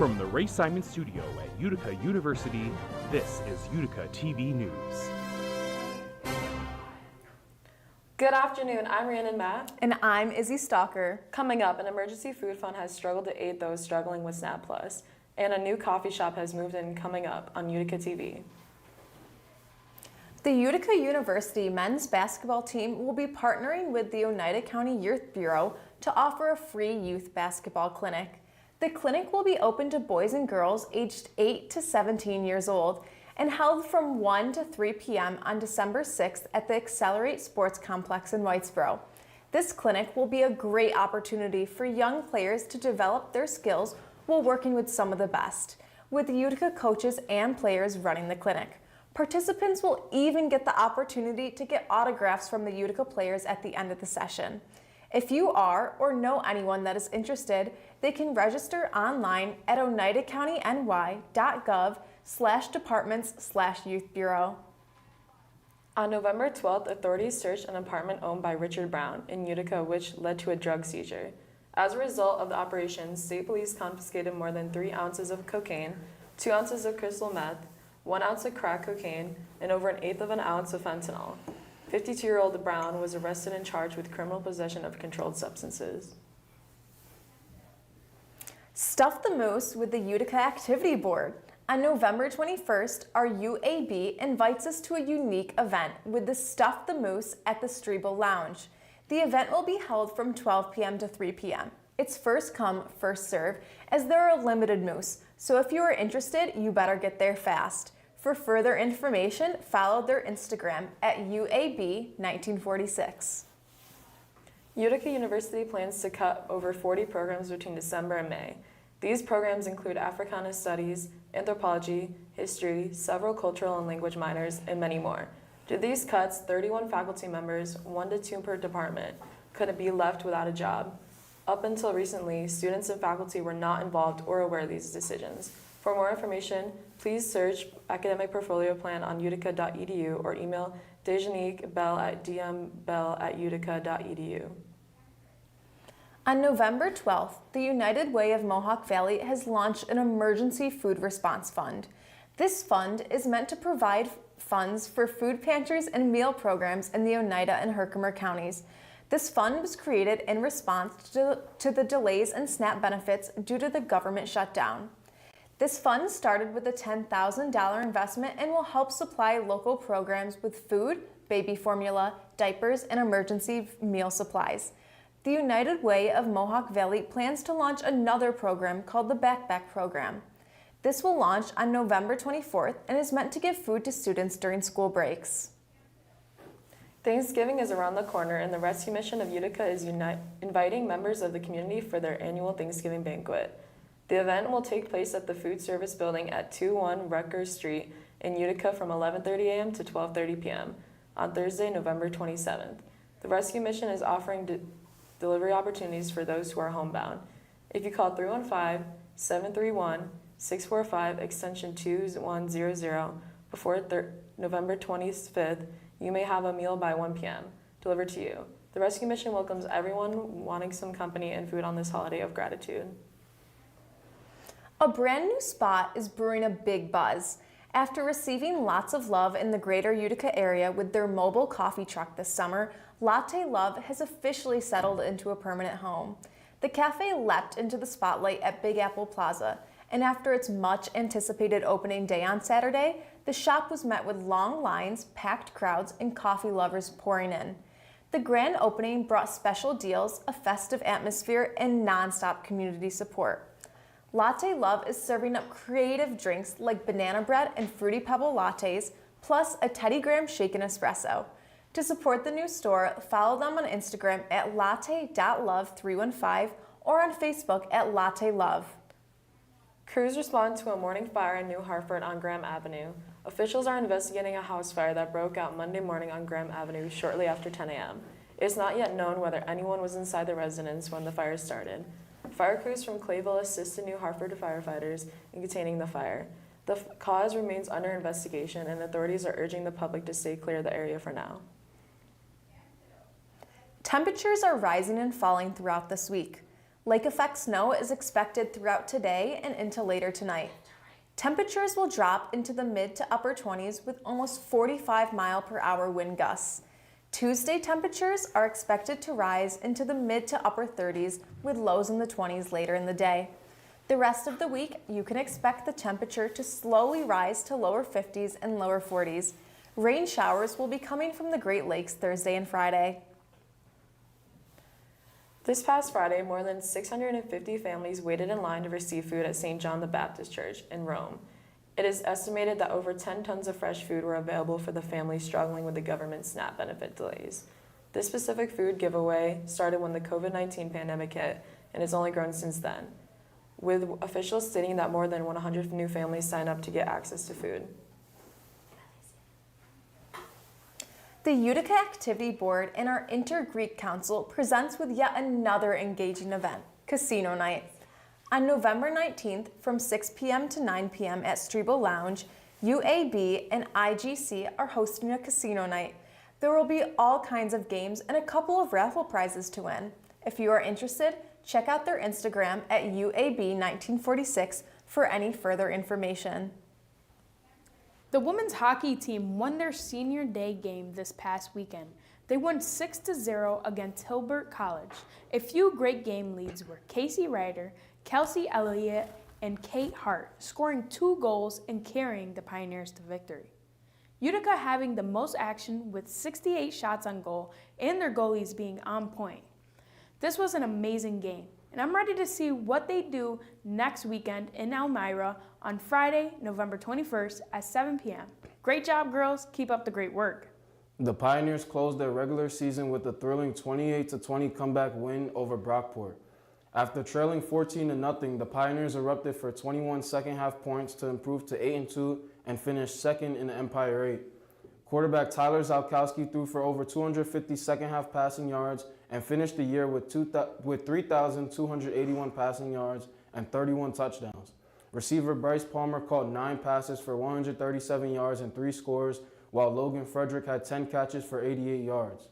From the Ray Simon Studio at Utica University, this is UticaTV News. Good afternoon, I'm Rhiannon Matt. And I'm Izzy Stalker. Coming up, an emergency food fund has struggled to aid those struggling with SNAP Plus, and a new coffee shop has moved in coming up on UticaTV. The Utica University men's basketball team will be partnering with the Oneida County Youth Bureau to offer a free youth basketball clinic. The clinic will be open to boys and girls aged 8 to 17 years old and held from 1 to 3 p.m. on December 6th at the Accelerate Sports Complex in Whitesboro. This clinic will be a great opportunity for young players to develop their skills while working with some of the best, with Utica coaches and players running the clinic. Participants will even get the opportunity to get autographs from the Utica players at the end of the session. If you are or know anyone that is interested, they can register online at oneidacountyny.gov/departments/youth bureau. On November 12th, authorities searched an apartment owned by Richard Brown in Utica, which led to a drug seizure. As a result of the operation, state police confiscated more than 3 ounces of cocaine, 2 ounces of crystal meth, 1 ounce of crack cocaine, and over an eighth of an ounce of fentanyl. 52-year-old Brown was arrested and charged with criminal possession of controlled substances. Stuff the Moose with the Utica Activity Board. On November 21st, our UAB invites us to a unique event with the Stuff the Moose at the Strebel Lounge. The event will be held from 12 p.m. to 3 p.m. It's first come, first serve, as there are limited moose, so if you are interested, you better get there fast. For further information, follow their Instagram at UAB1946. Utica University plans to cut over 40 programs between December and May. These programs include Africana Studies, Anthropology, History, several cultural and language minors, and many more. Due to these cuts, 31 faculty members, 1 to 2 per department, couldn't be left without a job. Up until recently, students and faculty were not involved or aware of these decisions. For more information, please search Academic Portfolio Plan on utica.edu or email dejaniquebell@dmbell@utica.edu. On November 12th, the United Way of Mohawk Valley has launched an emergency food response fund. This fund is meant to provide funds for food pantries and meal programs in the Oneida and Herkimer counties. This fund was created in response to the delays in SNAP benefits due to the government shutdown. This fund started with a $10,000 investment and will help supply local programs with food, baby formula, diapers, and emergency meal supplies. The United Way of Mohawk Valley plans to launch another program called the Backpack Program. This will launch on November 24th and is meant to give food to students during school breaks. Thanksgiving is around the corner, and the Rescue Mission of Utica is inviting members of the community for their annual Thanksgiving banquet. The event will take place at the Food Service Building at 21 Rutgers Street in Utica from 11:30 a.m. to 12:30 p.m. on Thursday, November 27th. The Rescue Mission is offering delivery opportunities for those who are homebound. If you call 315-731-645 extension 2100 before November 25th, you may have a meal by 1 p.m. delivered to you. The Rescue Mission welcomes everyone wanting some company and food on this holiday of gratitude. A brand new spot is brewing a big buzz. After receiving lots of love in the greater Utica area with their mobile coffee truck this summer, Latte Love has officially settled into a permanent home. The cafe leapt into the spotlight at Big Apple Plaza, and after its much anticipated opening day on Saturday, the shop was met with long lines, packed crowds, and coffee lovers pouring in. The grand opening brought special deals, a festive atmosphere, and non-stop community support. Latte Love is serving up creative drinks like banana bread and fruity pebble lattes, plus a Teddy Graham shaken espresso. To support the new store, follow them on Instagram at latte.love315 or on Facebook at Latte Love. Crews respond to a morning fire in New Hartford on Graham Avenue. Officials are investigating a house fire that broke out Monday morning on Graham Avenue shortly after 10 a.m. It is not yet known whether anyone was inside the residence when the fire started. Fire crews from Clayville assisted New Hartford firefighters in containing the fire. The cause remains under investigation, and authorities are urging the public to stay clear of the area for now. Temperatures are rising and falling throughout this week. Lake effect snow is expected throughout today and into later tonight. Temperatures will drop into the mid to upper 20s with almost 45-mile-per-hour wind gusts. Tuesday temperatures are expected to rise into the mid to upper 30s with lows in the 20s later in the day. The rest of the week, you can expect the temperature to slowly rise to lower 50s and lower 40s. Rain showers will be coming from the Great Lakes Thursday and Friday. This past Friday, more than 650 families waited in line to receive food at St. John the Baptist Church in Rome. It is estimated that over 10 tons of fresh food were available for the families struggling with the government SNAP benefit delays. This specific food giveaway started when the COVID-19 pandemic hit and has only grown since then, with officials stating that more than 100 new families signed up to get access to food. The UticaTV Board and our Inter-Greek Council presents with yet another engaging event, Casino Night. On November 19th from 6 p.m. to 9 p.m. at Strebo Lounge, UAB and IGC are hosting a casino night. There will be all kinds of games and a couple of raffle prizes to win. If you are interested, check out their Instagram at UAB1946 for any further information. The women's hockey team won their senior day game this past weekend. They won 6-0 against Hilbert College. A few great game leads were Casey Ryder, Kelsey Elliott, and Kate Hart, scoring 2 goals and carrying the Pioneers to victory. Utica having the most action with 68 shots on goal and their goalies being on point. This was an amazing game, and I'm ready to see what they do next weekend in Elmira on Friday, November 21st at 7 p.m. Great job, girls. Keep up the great work. The Pioneers closed their regular season with a thrilling 28-20 comeback win over Brockport. After trailing 14-0, the Pioneers erupted for 21 second-half points to improve to 8-2 and finish second in the Empire 8. Quarterback Tyler Zalkowski threw for over 250 second-half passing yards and finished the year with 3,281 passing yards and 31 touchdowns. Receiver Bryce Palmer caught 9 passes for 137 yards and 3 scores, while Logan Frederick had 10 catches for 88 yards.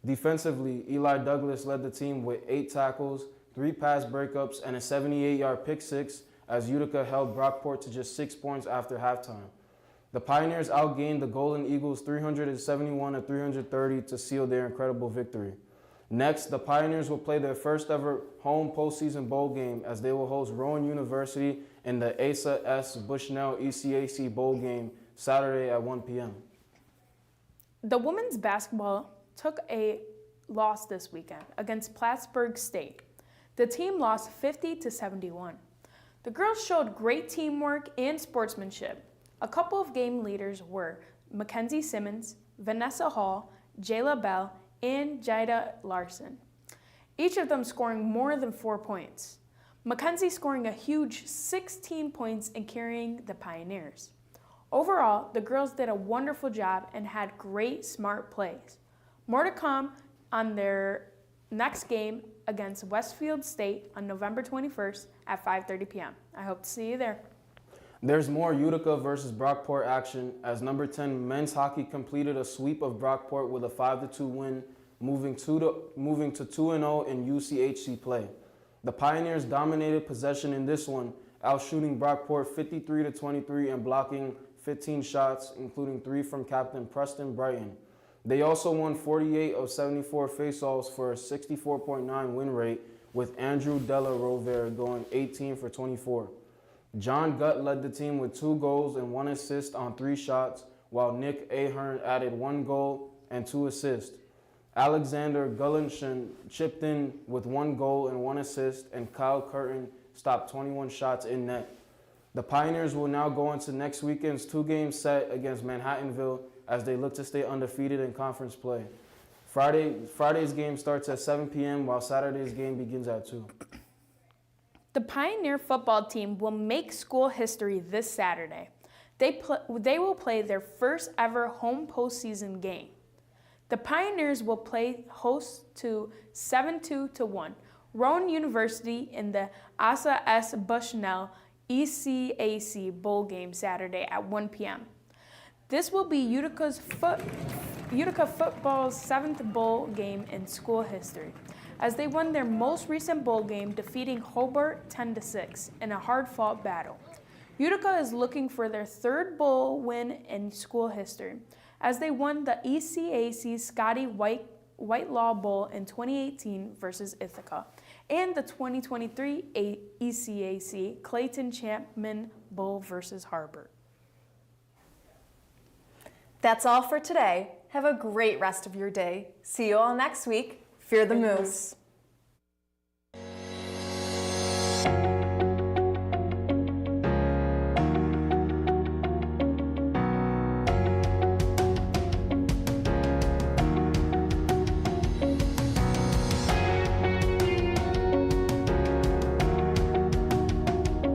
Defensively, Eli Douglas led the team with 8 tackles, 3 pass breakups, and a 78-yard pick six as Utica held Brockport to just 6 points after halftime. The Pioneers outgained the Golden Eagles 371-330 to seal their incredible victory. Next, the Pioneers will play their first ever home postseason bowl game as they will host Rowan University in the Asa S. Bushnell ECAC bowl game Saturday at 1 p.m. The women's basketball took a loss this weekend against Plattsburgh State. The team lost 50-71. The girls showed great teamwork and sportsmanship. A couple of game leaders were Mackenzie Simmons, Vanessa Hall, Jayla Bell, and Jida Larson, each of them scoring more than 4 points. Mackenzie scoring a huge 16 points and carrying the Pioneers. Overall, the girls did a wonderful job and had great, smart plays. More to come on their next game against Westfield State on November 21st at 5:30 p.m. I hope to see you there. There's more Utica versus Brockport action as number 10 men's hockey completed a sweep of Brockport with a 5-2 win, moving to 2-0 in UCHC play. The Pioneers dominated possession in this one, outshooting Brockport 53-23 and blocking 15 shots, including 3 from captain Preston Brighton. They also won 48 of 74 faceoffs for a 64.9 win rate, with Andrew Della Rovere going 18 for 24. John Gutt led the team with 2 goals and 1 assist on 3 shots, while Nick Ahern added 1 goal and 2 assists. Alexander Gullinshan chipped in with 1 goal and 1 assist, and Kyle Curtin stopped 21 shots in net. The Pioneers will now go into next weekend's 2-game set against Manhattanville as they look to stay undefeated in conference play. Friday's game starts at 7 p.m. while Saturday's game begins at 2. The Pioneer football team will make school history this Saturday. They will play their first ever home postseason game. The Pioneers will play host to 7-2-1 Rowan University in the Asa S. Bushnell ECAC bowl game Saturday at 1 p.m. This will be Utica football's 7th bowl game in school history. as they won their most recent bowl game, defeating Hobart 10-6 in a hard-fought battle. Utica is looking for their third bowl win in school history, as they won the ECAC Scotty Whitelaw Bowl in 2018 versus Ithaca, and the 2023 ECAC Clayton Chapman Bowl versus Harbor. That's all for today. Have a great rest of your day. See you all next week. Fear the Moose.